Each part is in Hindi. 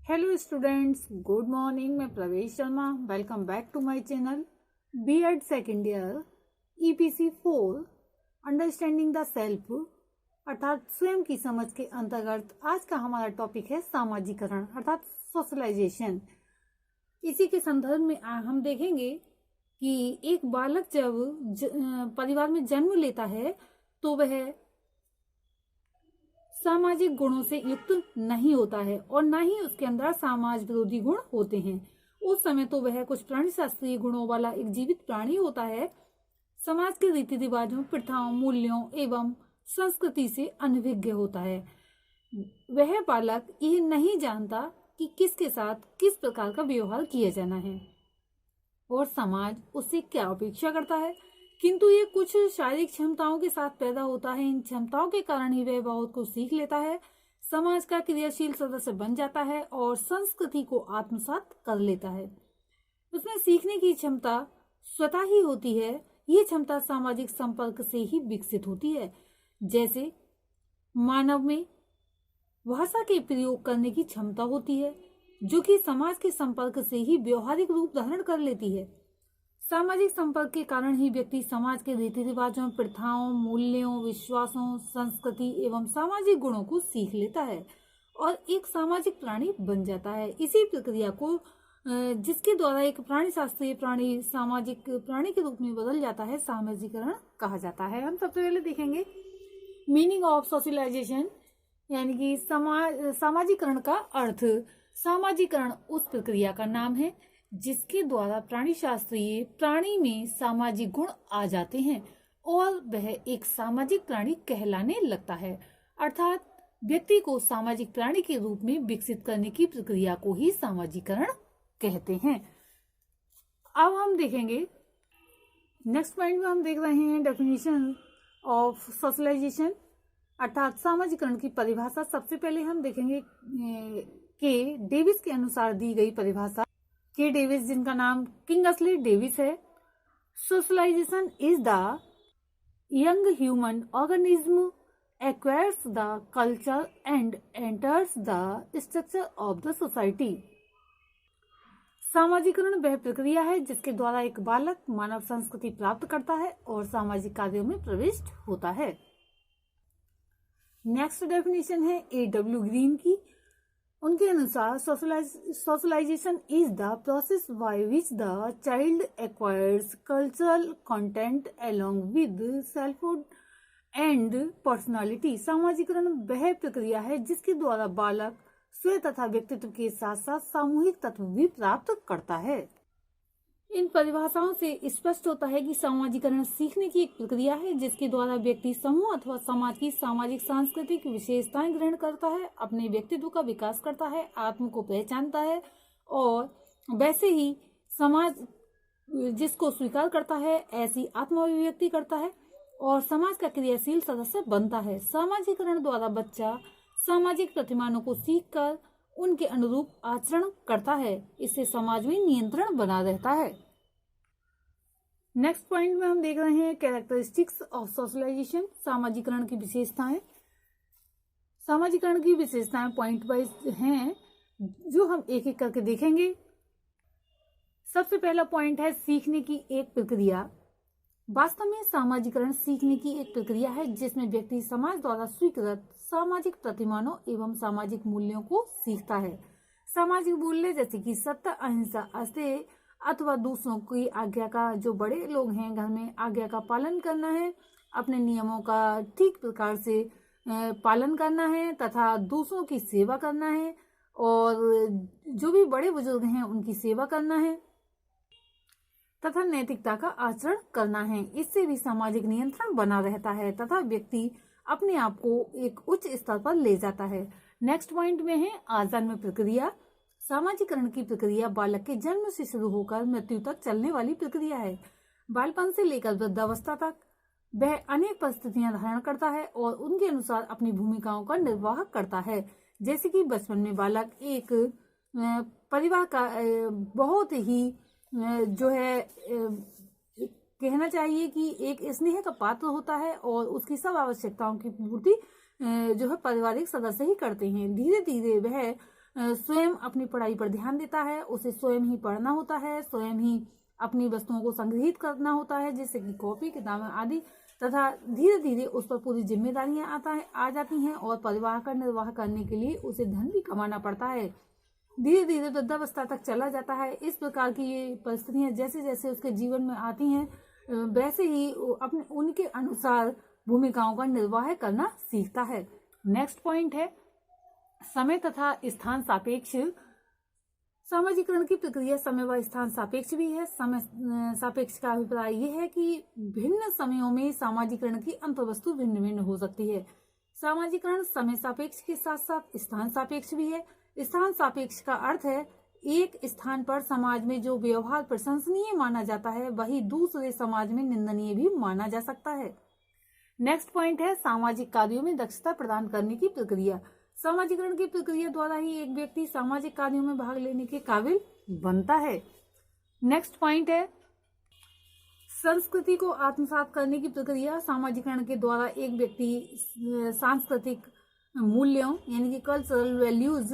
Hello students, good morning. मैं Pravesh Sharma. Welcome back to my channel BEd second year EPC 4 understanding the self अर्थात स्वयं की समझ के अंतर्गत आज का हमारा टॉपिक है सामाजिकरण अर्थात सोशलाइजेशन। इसी के संदर्भ में हम देखेंगे कि एक बालक जब परिवार में जन्म लेता है तो वह सामाजिक गुणों से युक्त नहीं होता है और न ही उसके अंदर समाज विरोधी गुण होते हैं। उस समय तो वह कुछ प्राणी शास्त्रीय गुणों वाला एक जीवित प्राणी होता है। समाज के रीति रिवाजों, प्रथाओं, मूल्यों एवं संस्कृति से अनभिज्ञ होता है। वह बालक ये नहीं जानता कि किसके साथ किस प्रकार का व्यवहार किया जाना है और समाज उससे क्या अपेक्षा करता है, किंतु ये कुछ शारीरिक क्षमताओं के साथ पैदा होता है। इन क्षमताओं के कारण ही वह बहुत कुछ सीख लेता है, समाज का क्रियाशील सदस्य बन जाता है और संस्कृति को आत्मसात कर लेता है। उसमें सीखने की क्षमता स्वतः ही होती है। ये क्षमता सामाजिक संपर्क से ही विकसित होती है। जैसे मानव में भाषा के प्रयोग करने की क्षमता होती है, जो कि समाज के संपर्क से ही व्यवहारिक रूप धारण कर लेती है। सामाजिक संपर्क के कारण ही व्यक्ति समाज के रीति रिवाजों, प्रथाओं, मूल्यों, विश्वासों, संस्कृति एवं सामाजिक गुणों को सीख लेता है और एक सामाजिक प्राणी बन जाता है। इसी प्रक्रिया को जिसके द्वारा एक प्राणी शास्त्रीय प्राणी सामाजिक प्राणी के रूप में बदल जाता है, सामाजिकरण कहा जाता है। हम सबसे पहले देखेंगे मीनिंग ऑफ सोशलाइजेशन, यानी कि सामाजिकरण का अर्थ। सामाजिकरण उस प्रक्रिया का नाम है जिसके द्वारा प्राणी शास्त्रीय प्राणी में सामाजिक गुण आ जाते हैं और वह एक सामाजिक प्राणी कहलाने लगता है। अर्थात व्यक्ति को सामाजिक प्राणी के रूप में विकसित करने की प्रक्रिया को ही सामाजिकरण कहते हैं। अब हम देखेंगे नेक्स्ट पॉइंट में हम देख रहे हैं डेफिनेशन ऑफ सोशलाइजेशन अर्थात सामाजिकरण की परिभाषा। सबसे पहले हम देखेंगे के डेविस के अनुसार दी गई परिभाषा। के डेविस, जिनका नाम किंगस्ली डेविस है। Socialization is the young human organism acquires the culture and enters the structure of the society. सामाजिकरण वह प्रक्रिया है जिसके द्वारा एक बालक मानव संस्कृति प्राप्त करता है और सामाजिक कार्यों में प्रविष्ट होता है। नेक्स्ट डेफिनेशन है A.W. ग्रीन की। उनके अनुसार socialization is the process by which the child acquires cultural content along with selfhood and personality. सामाजिकरण वह प्रक्रिया है जिसके द्वारा बालक स्वयं तथा व्यक्तित्व के साथ साथ सामूहिक तत्व भी प्राप्त करता है। इन परिभाषाओं से स्पष्ट होता है कि सामाजिकरण सीखने की एक प्रक्रिया है जिसके द्वारा व्यक्ति समूह अथवा समाज की सामाजिक सांस्कृतिक विशेषताएं ग्रहण करता है, अपने व्यक्तित्व का विकास करता है, आत्म को पहचानता है और वैसे ही समाज जिसको स्वीकार करता है ऐसी आत्म अभिव्यक्ति करता है और समाज का क्रियाशील सदस्य बनता है। सामाजिकरण द्वारा बच्चा सामाजिक प्रतिमानों को सीखकर उनके अनुरूप आचरण करता है। इससे समाज में नियंत्रण बना रहता है। नेक्स्ट पॉइंट में हम देख रहे हैं कैरेक्टरिस्टिक्स ऑफ सोशलाइजेशन, सामाजिकरण की विशेषताएं। सामाजिकरण की विशेषताएं पॉइंट वाइज हैं जो हम एक एक करके देखेंगे। सबसे पहला पॉइंट है सीखने की एक प्रक्रिया। वास्तव में सामाजिकरण सीखने की एक प्रक्रिया है जिसमें व्यक्ति समाज द्वारा स्वीकृत सामाजिक प्रतिमानों एवं सामाजिक मूल्यों को सीखता है। सामाजिक मूल्य जैसे कि सत्य, अहिंसा, अस्तेय अथवा दूसरों की आज्ञा का, जो बड़े लोग हैं घर में, आज्ञा का पालन करना है, अपने नियमों का ठीक प्रकार से पालन करना है तथा दूसरों की सेवा करना है और जो भी बड़े बुजुर्ग हैं उनकी सेवा करना है तथा नैतिकता का आचरण करना है। इससे भी सामाजिक नियंत्रण बना रहता है तथा व्यक्ति अपने आप को एक उच्च स्तर पर ले जाता है। नेक्स्ट पॉइंट में है आजन्म प्रक्रिया। सामाजिकरण की प्रक्रिया बालक के जन्म से शुरू होकर मृत्यु तक चलने वाली प्रक्रिया है। बालपन से लेकर वृद्धावस्था तक वह अनेक परिस्थितियां धारण करता है और उनके अनुसार अपनी भूमिकाओं का निर्वाह करता है। जैसे कि बचपन में बालक एक परिवार का बहुत ही जो है कहना चाहिए कि एक स्नेह का पात्र होता है और उसकी सब आवश्यकताओं की पूर्ति जो है पारिवारिक सदस्य ही करते हैं। धीरे धीरे वह स्वयं अपनी पढ़ाई पर ध्यान देता है, उसे स्वयं ही पढ़ना होता है, स्वयं ही अपनी वस्तुओं को संग्रहित करना होता है, जैसे कि कॉपी किताबें आदि, तथा धीरे धीरे उस पर पूरी जिम्मेदारियां आ जाती हैं और परिवार का निर्वाह करने के लिए उसे धन भी कमाना पड़ता है। धीरे धीरे वृद्धावस्था तक चला जाता है। इस प्रकार की ये परिस्थितियां जैसे जैसे उसके जीवन में आती हैं, वैसे ही अपने उनके अनुसार भूमिकाओं का निर्वाह करना सीखता है। नेक्स्ट पॉइंट है समय तथा स्थान सापेक्ष। सामाजिकरण की प्रक्रिया समय व स्थान सापेक्ष भी है। समय सापेक्ष का अभिप्राय यह है कि भिन्न समयों में सामाजिकरण की अंतर्वस्तु भिन्न भिन्न हो सकती है। सामाजिकरण समय सापेक्ष के साथ साथ स्थान सापेक्ष भी है। स्थान सापेक्ष का अर्थ है एक स्थान पर समाज में जो व्यवहार प्रशंसनीय माना जाता है वही दूसरे समाज में निंदनीय भी माना जा सकता है। नेक्स्ट पॉइंट है सामाजिक कार्यों में दक्षता प्रदान करने की प्रक्रिया। सामाजिकरण की प्रक्रिया द्वारा ही एक व्यक्ति सामाजिक कार्यों में भाग लेने के काबिल बनता है। नेक्स्ट पॉइंट है संस्कृति को आत्मसात करने की प्रक्रिया। सामाजिकरण के द्वारा एक व्यक्ति सांस्कृतिक मूल्यों यानी कि कल्चरल वैल्यूज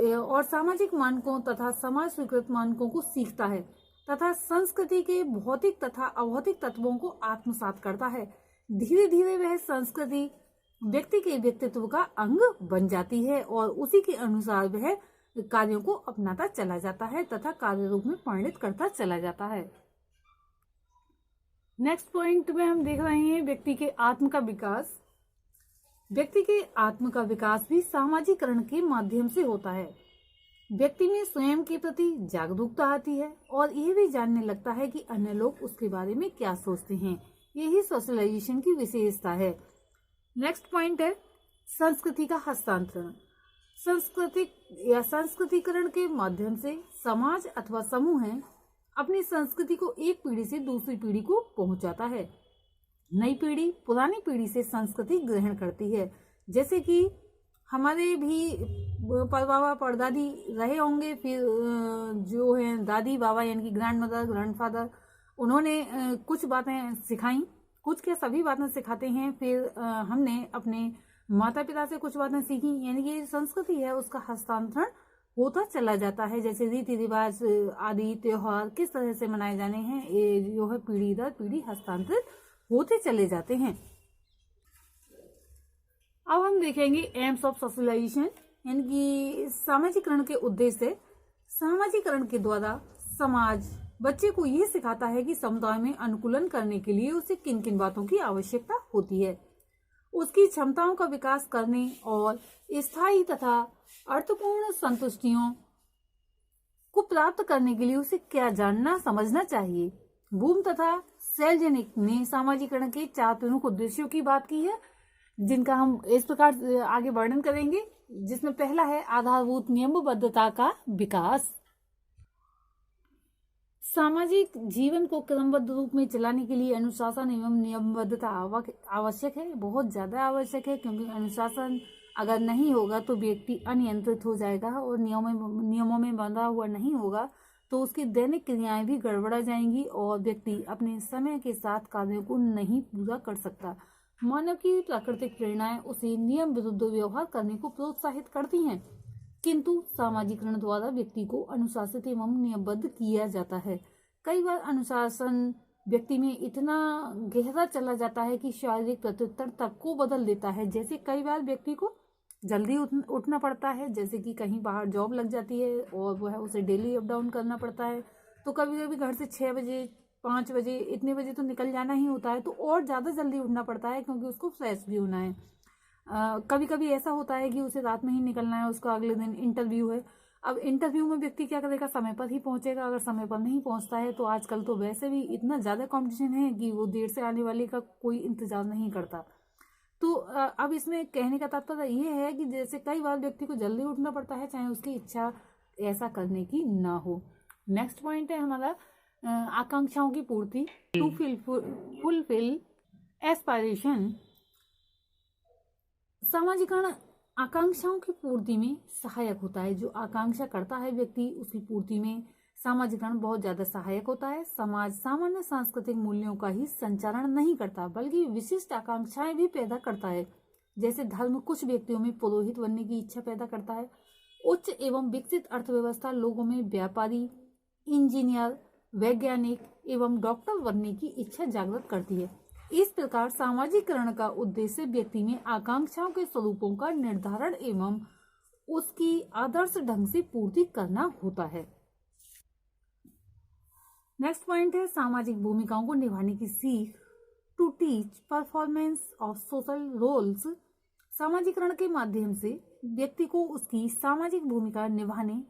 और सामाजिक मानकों तथा समाज स्वीकृत मानकों को सीखता है तथा संस्कृति के भौतिक तथा अभौतिक तत्वों को आत्मसात करता है। धीरे धीरे वह संस्कृति व्यक्ति के व्यक्तित्व का अंग बन जाती है और उसी के अनुसार वह कार्यों को अपनाता चला जाता है तथा कार्य रूप में परिणित करता चला जाता है। नेक्स्ट पॉइंट में हम देख रहे हैं व्यक्ति के आत्म का विकास। व्यक्ति के आत्म का विकास भी सामाजिकरण के माध्यम से होता है। व्यक्ति में स्वयं के प्रति जागरूकता आती है और यह भी जानने लगता है कि अन्य लोग उसके बारे में क्या सोचते हैं। यही सोशलाइजेशन की विशेषता है। नेक्स्ट पॉइंट है संस्कृति का हस्तांतरण। सांस्कृतिक या सांस्कृतिकरण के माध्यम से समाज अथवा समूह है अपनी संस्कृति को एक पीढ़ी से दूसरी पीढ़ी को पहुंचाता है। नई पीढ़ी पुरानी पीढ़ी से संस्कृति ग्रहण करती है। जैसे कि हमारे भी परबाबा परदादी रहे होंगे, फिर जो है दादी बाबा यानी कि ग्रैंड मदर ग्रैंडफादर, उन्होंने कुछ बातें सिखाई, कुछ क्या सभी बातें सिखाते हैं। फिर हमने अपने माता पिता से कुछ बातें सीखी, यानी कि संस्कृति है उसका हस्तांतरण होता चला जाता है। जैसे रीति रिवाज आदि त्योहार किस तरह से मनाए जाने हैं, ये जो है पीढ़ी दर पीढ़ी हस्तांतरित होते चले जाते हैं। अब हम देखेंगे एम्स ऑफ सोशलाइजेशन, यानी कि सामाजिकरण के उद्देश्य। सामाजिकरण के द्वारा समाज बच्चे को यह सिखाता है कि समुदाय में अनुकूलन करने के लिए उसे किन किन बातों की आवश्यकता होती है। उसकी क्षमताओं का विकास करने और स्थायी तथा अर्थपूर्ण संतुष्टियों को प्राप्त करने के लिए उसे क्या जानना समझना चाहिए। बूम तथा सेल्जनिक ने सामाजिकरण के 4 प्रमुख उद्देश्यों की बात की है, जिनका हम इस प्रकार आगे वर्णन करेंगे। जिसमें पहला है आधारभूत नियमबद्धता का विकास। सामाजिक जीवन को क्रमबद्ध रूप में चलाने के लिए अनुशासन एवं नियमबद्धता आवश्यक है, बहुत ज्यादा आवश्यक है, क्योंकि अनुशासन अगर नहीं होगा तो व्यक्ति अनियंत्रित हो जाएगा और नियमों में बंधा हुआ नहीं होगा तो उसकी दैनिक क्रियाएं भी गड़बड़ा जाएंगी और व्यक्ति अपने समय के साथ कार्यों को नहीं पूरा कर सकता। मानव की प्राकृतिक प्रेरणाएं उसे नियम विरुद्ध व्यवहार करने को प्रोत्साहित करती हैं, किंतु सामाजिकरण द्वारा व्यक्ति को अनुशासित एवं नियमबद्ध किया जाता है। कई बार अनुशासन व्यक्ति में इतना गहरा चला जाता है कि शारीरिक प्रत्युत्तर तक को बदल देता है। जैसे कई बार व्यक्ति को जल्दी उठना पड़ता है, जैसे कि कहीं बाहर जॉब लग जाती है और वह उसे डेली अप डाउन करना पड़ता है, तो कभी कभी घर से 6 बजे 5 बजे इतने बजे तो निकल जाना ही होता है, तो और ज़्यादा जल्दी उठना पड़ता है क्योंकि उसको फ्रेश भी होना है। कभी कभी ऐसा होता है कि उसे रात में ही निकलना है, उसका अगले दिन इंटरव्यू है। अब इंटरव्यू में व्यक्ति क्या करेगा, समय पर ही पहुंचेगा। अगर समय पर नहीं पहुंचता है तो आजकल तो वैसे भी इतना ज़्यादा कंपटीशन है कि वो देर से आने वाले का कोई इंतजार नहीं करता। तो अब इसमें कहने का तात्पर्य ये है कि जैसे कई बार व्यक्ति को जल्दी उठना पड़ता है, चाहे उसकी इच्छा ऐसा करने की ना हो। नेक्स्ट पॉइंट है हमारा आकांक्षाओं की पूर्ति, टू फुलफिल एस्पायरेशन। सामाजिकरण आकांक्षाओं की पूर्ति में सहायक होता है। जो आकांक्षा करता है व्यक्ति, उसकी पूर्ति में सामाजिकरण बहुत ज्यादा सहायक होता है। समाज सामान्य सांस्कृतिक मूल्यों का ही संचारण नहीं करता बल्कि विशिष्ट आकांक्षाएं भी पैदा करता है। जैसे धर्म कुछ व्यक्तियों में पुरोहित बनने की इच्छा पैदा करता है, उच्च एवं विकसित अर्थव्यवस्था लोगों में व्यापारी, इंजीनियर, वैज्ञानिक एवं डॉक्टर बनने की इच्छा जागृत करती है। इस प्रकार सामाजिकरण का उद्देश्य व्यक्ति में आकांक्षाओं के स्वरूपों का निर्धारण एवं उसकी आदर्श ढंग से पूर्ति करना होता है। नेक्स्ट पॉइंट है सामाजिक भूमिकाओं को निभाने की सीख, to teach performance of social roles. सामाजिकरण के माध्यम से व्यक्ति को उसकी सामाजिक भूमिका निभाने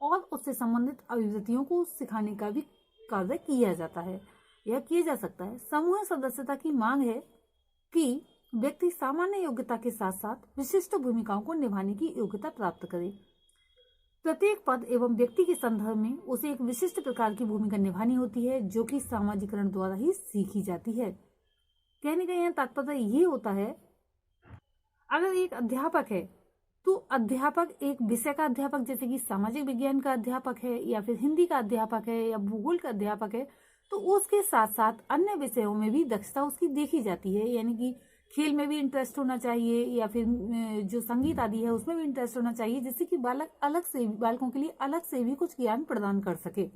और उससे संबंधित अभिव्यक्तियों को सिखाने का भी कार्य किया जाता है। यह किया जा सकता है। समूह सदस्यता की मांग है कि व्यक्ति सामान्य योग्यता के साथ साथ विशिष्ट भूमिकाओं को निभाने की योग्यता प्राप्त करे। प्रत्येक पद एवं व्यक्ति के संदर्भ में उसे एक विशिष्ट प्रकार की भूमिका निभानी होती है, जो कि सामाजिकरण द्वारा ही सीखी जाती है। कहने का यह तात्पर्य ये होता है, अगर एक अध्यापक है तो अध्यापक एक विषय का अध्यापक, जैसे कि सामाजिक विज्ञान का अध्यापक है या फिर हिंदी का अध्यापक है या भूगोल का अध्यापक है, तो उसके साथ साथ अन्य विषयों में भी दक्षता उसकी देखी जाती है। यानी कि खेल में भी इंटरेस्ट होना चाहिए या फिर जो संगीत आदि है उसमें भी इंटरेस्ट होना चाहिए, जिससे कि बालकों के लिए अलग से भी कुछ ज्ञान प्रदान कर सके।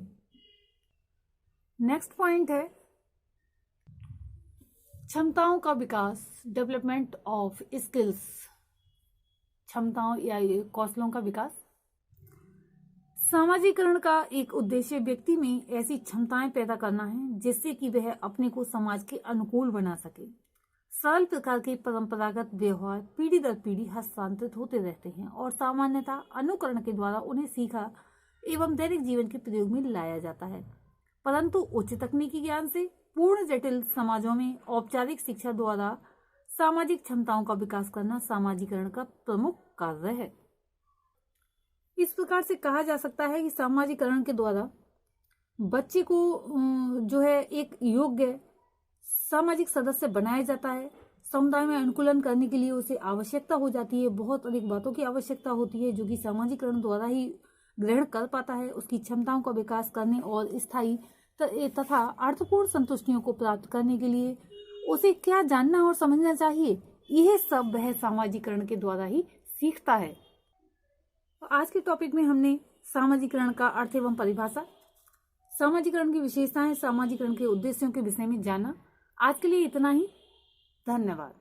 नेक्स्ट पॉइंट है क्षमताओं का विकास, डेवलपमेंट ऑफ स्किल्स। क्षमताओं या कौशलों का विकास। सामाजिकरण का एक उद्देश्य व्यक्ति में ऐसी क्षमताएं पैदा करना है जिससे कि वह अपने को समाज के अनुकूल बना सके। सरल प्रकार के परंपरागत व्यवहार पीढ़ी दर पीढ़ी हस्तांतरित होते रहते हैं और सामान्यतः अनुकरण के द्वारा उन्हें सीखा एवं दैनिक जीवन के प्रयोग में लाया जाता है। परंतु उच्च तकनीकी ज्ञान से पूर्ण जटिल समाजों में औपचारिक शिक्षा द्वारा सामाजिक क्षमताओं का विकास करना सामाजिकरण का प्रमुख कार्य है। इस प्रकार से कहा जा सकता है कि सामाजिकरण के द्वारा बच्चे को जो है एक योग्य सामाजिक सदस्य बनाया जाता है। समुदाय में अनुकूलन करने के लिए उसे आवश्यकता हो जाती है, बहुत अधिक बातों की आवश्यकता होती है, जो कि सामाजिकरण द्वारा ही ग्रहण कर पाता है। उसकी क्षमताओं का विकास करने और स्थायी तथा अर्थपूर्ण संतुष्टियों को प्राप्त करने के लिए उसे क्या जानना और समझना चाहिए, यह सब वह सामाजिकरण के द्वारा ही सीखता है। तो आज के टॉपिक में हमने सामाजिकरण का अर्थ एवं परिभाषा, सामाजिकरण की विशेषताएं, सामाजिकरण के उद्देश्यों के विषय में जाना। आज के लिए इतना ही। धन्यवाद।